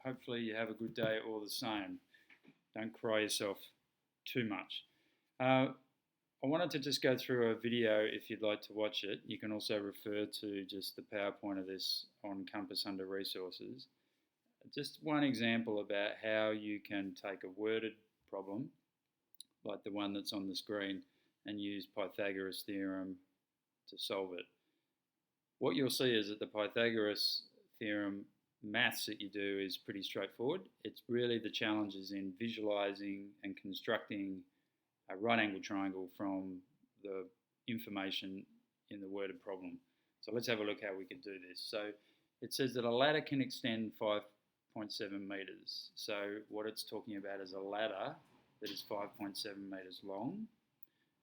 hopefully you have a good day all the same. Don't cry yourself too much. I wanted to just go through a video if you'd like to watch it. You can also refer to just the PowerPoint of this on Compass under Resources. Just one example about how you can take a worded problem, like the one that's on the screen, and use Pythagoras theorem to solve it. What you'll see is that the Pythagoras theorem maths that you do is pretty straightforward. It's really the challenge is in visualizing and constructing a right angle triangle from the information in the worded problem. So let's have a look how we can do this. So it says that a ladder can extend 5.7 meters. So what it's talking about is a ladder that is 5.7 meters long,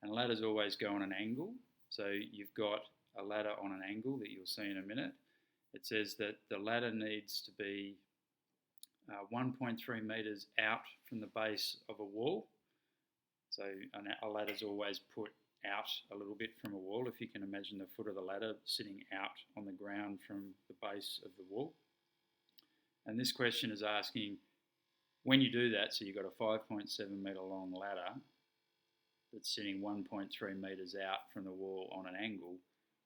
and ladders always go on an angle. So you've got a ladder on an angle that you'll see in a minute. It says that the ladder needs to be 1.3 meters out from the base of a wall. So a ladder is always put out a little bit from a wall. If you can imagine the foot of the ladder sitting out on the ground from the base of the wall. And this question is asking, when you do that, so you've got a 5.7 meter long ladder that's sitting 1.3 meters out from the wall on an angle,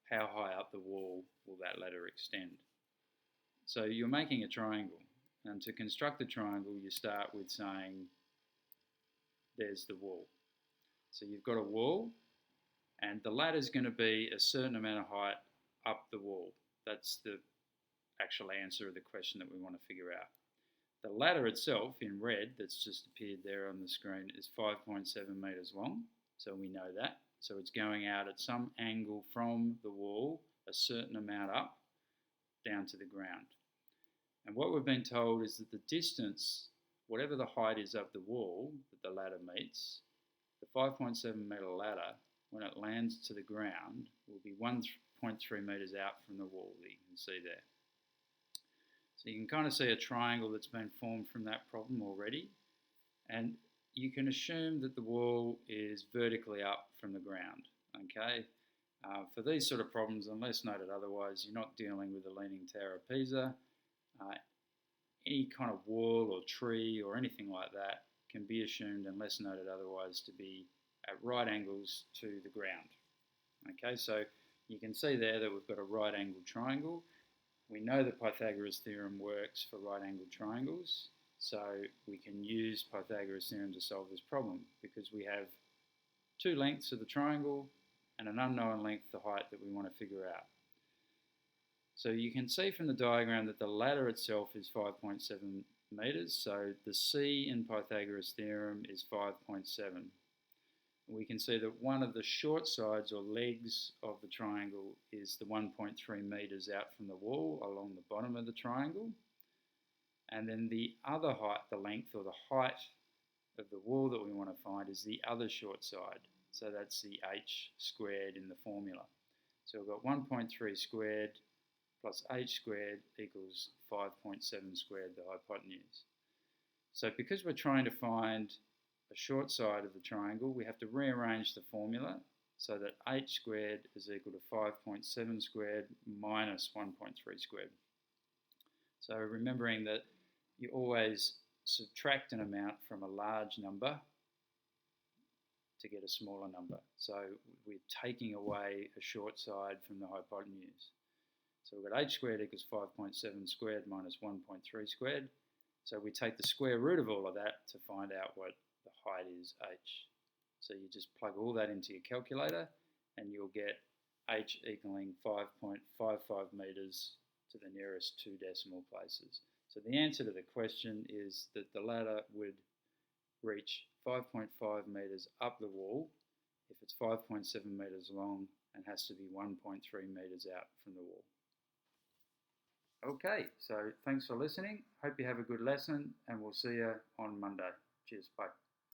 how high up the wall will that ladder extend? So you're making a triangle, and to construct a triangle you start with saying there's the wall. So you've got a wall, and the ladder is going to be a certain amount of height up the wall. That's the actual answer of the question that we want to figure out. The ladder itself in red that's just appeared there on the screen is 5.7 meters long, so we know that. So it's going out at some angle from the wall, a certain amount up, down to the ground. And what we've been told is that the distance, whatever the height is of the wall that the ladder meets, the 5.7 meter ladder, when it lands to the ground, will be 1.3 meters out from the wall that you can see there. So you can kind of see a triangle that's been formed from that problem already, and you can assume that the wall is vertically up from the ground. Okay, for these sort of problems, unless noted otherwise, you're not dealing with the Leaning Tower of Pisa. Any kind of wall or tree or anything like that can be assumed, unless noted otherwise, to be at right angles to the ground. Okay, so you can see there that we've got a right angled triangle. We know that Pythagoras theorem works for right angled triangles, so we can use Pythagoras theorem to solve this problem because we have two lengths of the triangle and an unknown length, the height that we want to figure out. So you can see from the diagram that the ladder itself is 5.7 meters, so the C in Pythagoras theorem is 5.7. We can see that one of the short sides or legs of the triangle is the 1.3 meters out from the wall along the bottom of the triangle. And then the other height, the length or the height of the wall that we want to find is the other short side. So that's the h squared in the formula. So we've got 1.3 squared plus h squared equals 5.7 squared, the hypotenuse. So because we're trying to find a short side of the triangle, we have to rearrange the formula so that h squared is equal to 5.7 squared minus 1.3 squared. So remembering that you always subtract an amount from a large number to get a smaller number. So we're taking away a short side from the hypotenuse. So we've got h squared equals 5.7 squared minus 1.3 squared. So we take the square root of all of that to find out what the height is, h. So you just plug all that into your calculator and you'll get h equaling 5.55 meters to the nearest two decimal places. So the answer to the question is that the ladder would reach 5.5 meters up the wall if it's 5.7 meters long and has to be 1.3 meters out from the wall. Okay, so thanks for listening. Hope you have a good lesson and we'll see you on Monday. Cheers, bye.